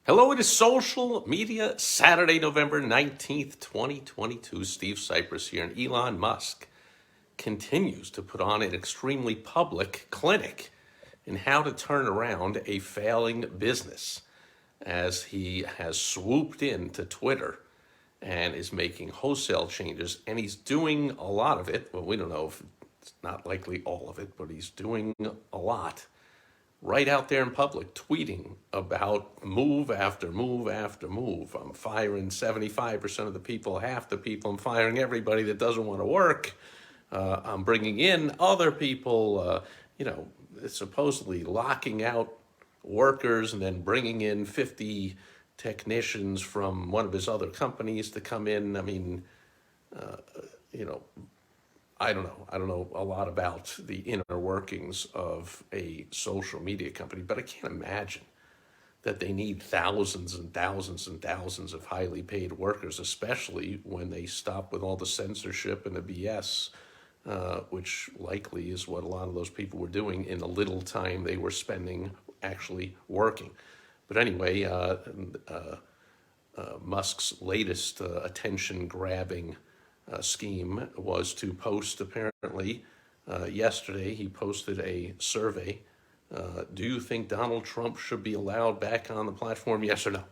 Hello, it is Social Media Saturday, November 19th, 2022. Steve Sipress here, and Elon Musk continues to put on an extremely public clinic in how to turn around a failing business as he has swooped into Twitter and is making wholesale changes, and he's doing a lot of it. Well, we don't know if it's not likely all of it, but he's doing a lot right out there in public, tweeting about move after move after move. I'm firing 75% of the people, half the people. I'm firing everybody that doesn't want to work. I'm bringing in other people, supposedly locking out workers and then bringing in 50 technicians from one of his other companies to come in. I mean, you know, I don't know. I don't know a lot about the inner workings of a social media company, but I can't imagine that they need thousands and thousands and thousands of highly paid workers, especially when they stop with all the censorship and the BS, which likely is what a lot of those people were doing in the little time they were spending actually working. But anyway, Musk's latest attention-grabbing scheme was to post, apparently, yesterday he posted a survey. Do you think Donald Trump should be allowed back on the platform, yes or no?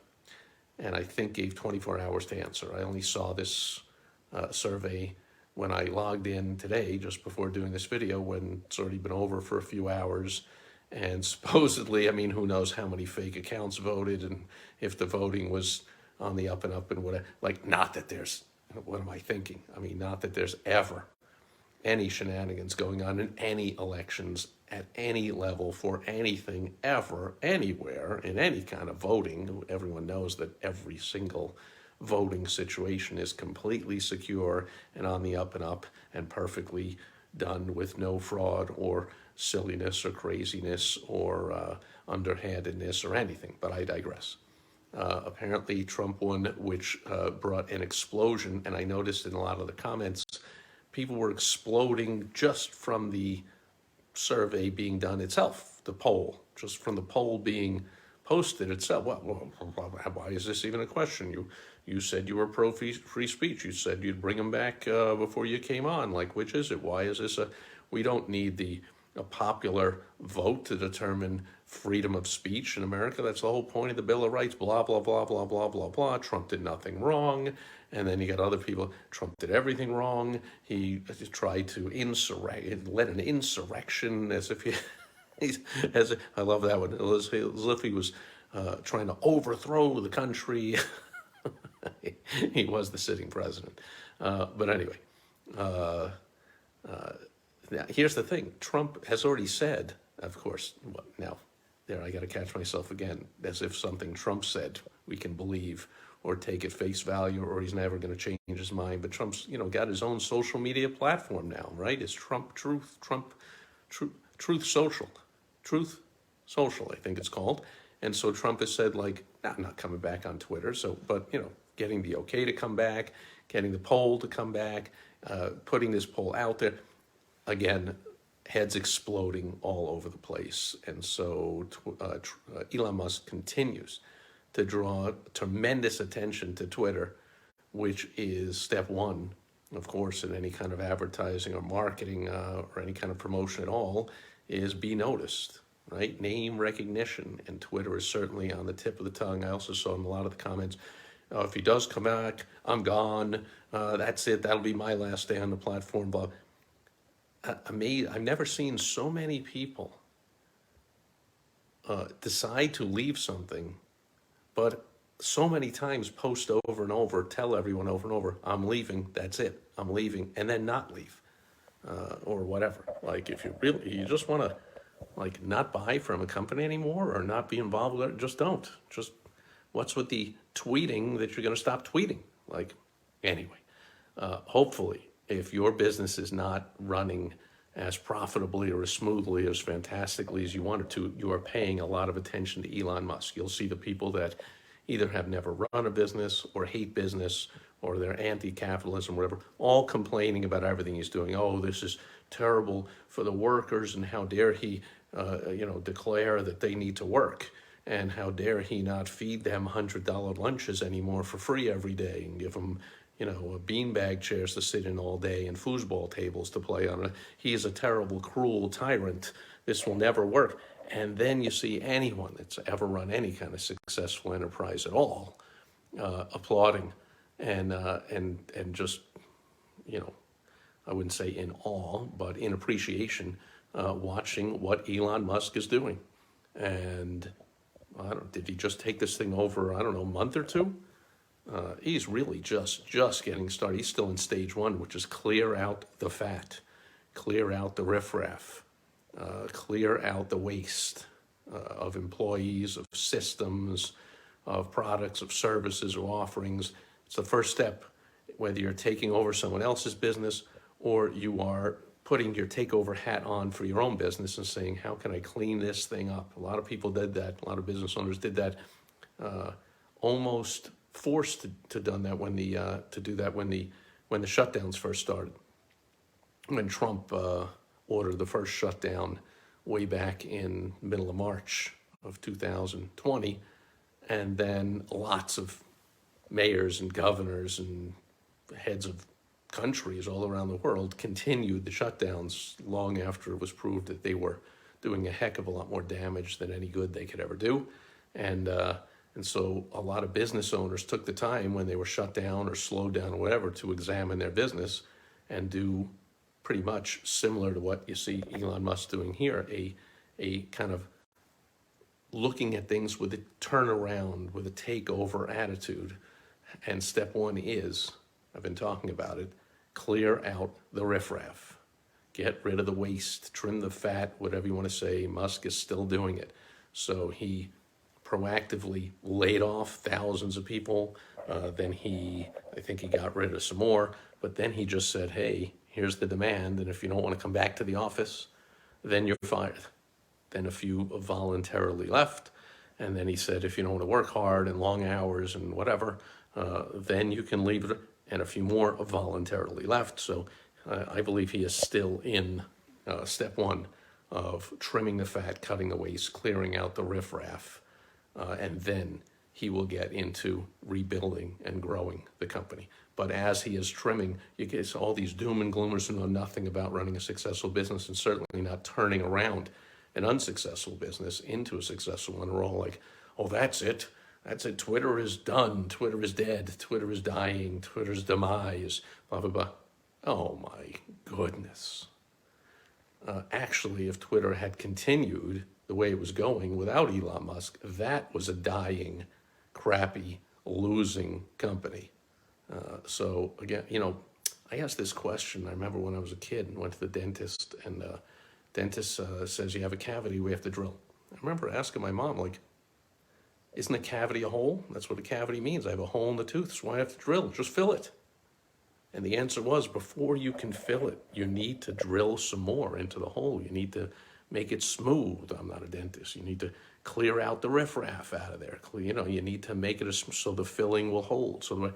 And I think gave 24 hours to answer. I only saw this survey when I logged in today, just before doing this video, when it's already been over for a few hours. And supposedly, I mean, who knows how many fake accounts voted and if the voting was on the up and up and whatever. Like, not that there's, what am I thinking? I mean, not that there's ever any shenanigans going on in any elections at any level for anything ever, anywhere, in any kind of voting. Everyone knows that every single voting situation is completely secure and on the up and up and perfectly done with no fraud or silliness or craziness or underhandedness or anything, but I digress. Apparently Trump won, which brought an explosion, and I noticed in a lot of the comments, people were exploding just from the survey being done itself, the poll, just from the poll being posted itself. Well, why is this even a question? You said you were pro-free speech. You said you'd bring them back before you came on. Like, which is it? Why is this we don't need a popular vote to determine freedom of speech in America. That's the whole point of the Bill of Rights, blah, blah, blah, blah, blah, blah, blah. Trump did nothing wrong. And then you got other people, Trump did everything wrong. He tried to led an insurrection as if I love that one, as if he was trying to overthrow the country. He was the sitting president. But anyway, now, here's the thing. Trump has already said, of course, now, there I got to catch myself again, as if something Trump said we can believe or take at face value, or he's never going to change his mind. But Trump's, got his own social media platform now, right? It's Truth Social, I think it's called. And so Trump has said, like, nah, I'm not coming back on Twitter. So, but, getting the okay to come back, getting the poll to come back, putting this poll out there. Again, heads exploding all over the place. And so Elon Musk continues to draw tremendous attention to Twitter, which is step one, of course, in any kind of advertising or marketing or any kind of promotion at all, is be noticed, right? Name recognition. And Twitter is certainly on the tip of the tongue. I also saw in a lot of the comments, if he does come back, I'm gone. That's it. That'll be my last day on the platform. Blah. I've never seen so many people decide to leave something, but so many times post over and over, tell everyone over and over, I'm leaving, that's it, I'm leaving, and then not leave, or whatever. Like, if you just want to, like, not buy from a company anymore or not be involved with it, just don't. Just, what's with the tweeting that you're going to stop tweeting? Like, anyway, hopefully, if your business is not running as profitably or as smoothly, as fantastically as you want it to, you are paying a lot of attention to Elon Musk. You'll see the people that either have never run a business or hate business or they're anti-capitalism, whatever, all complaining about everything he's doing. Oh, this is terrible for the workers, and how dare he, declare that they need to work. and how dare he not feed them $100 lunches anymore for free every day and give them, beanbag chairs to sit in all day and foosball tables to play on. He is a terrible, cruel tyrant. This will never work. And then you see anyone that's ever run any kind of successful enterprise at all applauding and just, you know, I wouldn't say in awe, but in appreciation, watching what Elon Musk is doing. And I don't, did he just take this thing over, I don't know, a month or two? He's really just getting started. He's still in stage one, which is clear out the fat, clear out the riffraff, clear out the waste of employees, of systems, of products, of services or offerings. It's the first step, whether you're taking over someone else's business or you are putting your takeover hat on for your own business and saying, how can I clean this thing up? A lot of people did that. A lot of business owners did that, almost forced to done that when to do that when the shutdowns first started. When Trump ordered the first shutdown way back in middle of March of 2020, and then lots of mayors and governors and heads of countries all around the world continued the shutdowns long after it was proved that they were doing a heck of a lot more damage than any good they could ever do. And so a lot of business owners took the time when they were shut down or slowed down or whatever to examine their business and do pretty much similar to what you see Elon Musk doing here, a kind of looking at things with a turnaround, with a takeover attitude. And step one is, I've been talking about it, clear out the riffraff. Get rid of the waste, trim the fat, whatever you want to say. Musk is still doing it. So he proactively laid off thousands of people. Then I think he got rid of some more. But then he just said, hey, here's the demand. And if you don't want to come back to the office, then you're fired. Then a few voluntarily left. And then he said, if you don't want to work hard and long hours and whatever, then you can leave it. And a few more voluntarily left. So I believe he is still in step one of trimming the fat, cutting the waste, clearing out the riffraff, and then he will get into rebuilding and growing the company. But as he is trimming, you get all these doom and gloomers who know nothing about running a successful business and certainly not turning around an unsuccessful business into a successful one. We're all like, oh, that's it. That's it. Twitter is done. Twitter is dead. Twitter is dying. Twitter's demise. Blah, blah, blah. Oh, my goodness. Actually, if Twitter had continued the way it was going without Elon Musk, that was a dying, crappy, losing company. So, again, I asked this question. I remember when I was a kid and went to the dentist, and the dentist says, you have a cavity, we have to drill. I remember asking my mom, like, isn't a cavity a hole? That's what a cavity means. I have a hole in the tooth, so I have to drill. Just fill it. And the answer was, before you can fill it, you need to drill some more into the hole. You need to make it smooth. I'm not a dentist. You need to clear out the riffraff out of there. You need to make it so the filling will hold. So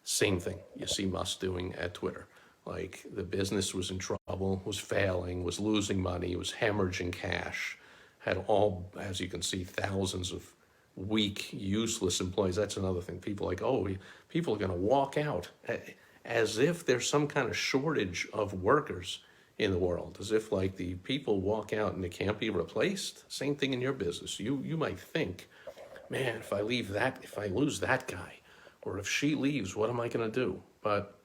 same thing you see Musk doing at Twitter. Like, the business was in trouble, was failing, was losing money, was hemorrhaging cash, had all, as you can see, thousands of weak, useless employees. That's another thing. People are like, oh, people are going to walk out, as if there's some kind of shortage of workers in the world, as if like the people walk out and they can't be replaced. Same thing in your business. You might think, man, if I lose that guy, or if she leaves, what am I going to do? But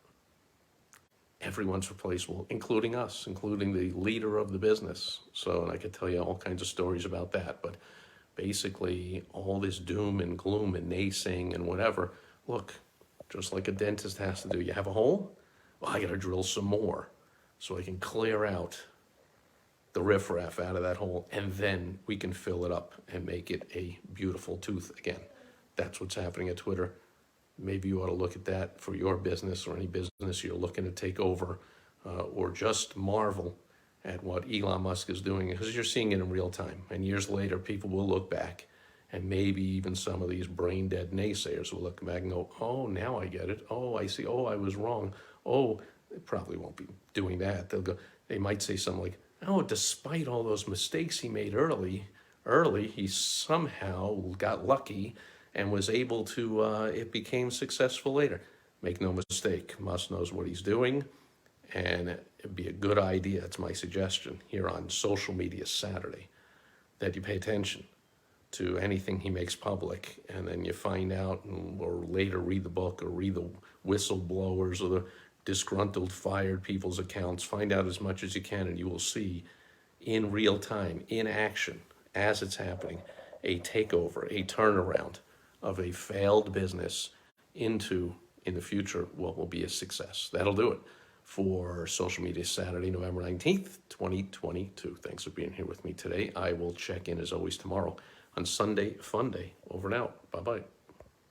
everyone's replaceable, including us, including the leader of the business. So, and I could tell you all kinds of stories about that, but basically all this doom and gloom and naysaying and whatever, look, just like a dentist has to do. You have a hole? Well, I got to drill some more so I can clear out the riffraff out of that hole, and then we can fill it up and make it a beautiful tooth again. That's what's happening at Twitter. Maybe you ought to look at that for your business or any business you're looking to take over, or just marvel at what Elon Musk is doing, because you're seeing it in real time. And years later, people will look back, and maybe even some of these brain-dead naysayers will look back and go, oh, now I get it. Oh, I see. Oh, I was wrong. Oh, they probably won't be doing that. They might say something like, oh, despite all those mistakes he made early, early, he somehow got lucky and was able to, it became successful later. Make no mistake, Musk knows what he's doing, and it'd be a good idea, it's my suggestion, here on Social Media Saturday, that you pay attention to anything he makes public, and then you find out, or later read the book, or read the whistleblowers or the disgruntled fired people's accounts. Find out as much as you can, and you will see in real time, in action, as it's happening, a takeover, a turnaround of a failed business into, in the future, what will be a success. That'll do it for Social Media Saturday, November 19th, 2022. Thanks for being here with me today. I will check in as always tomorrow on Sunday Fun Day. Over and out. Bye-bye.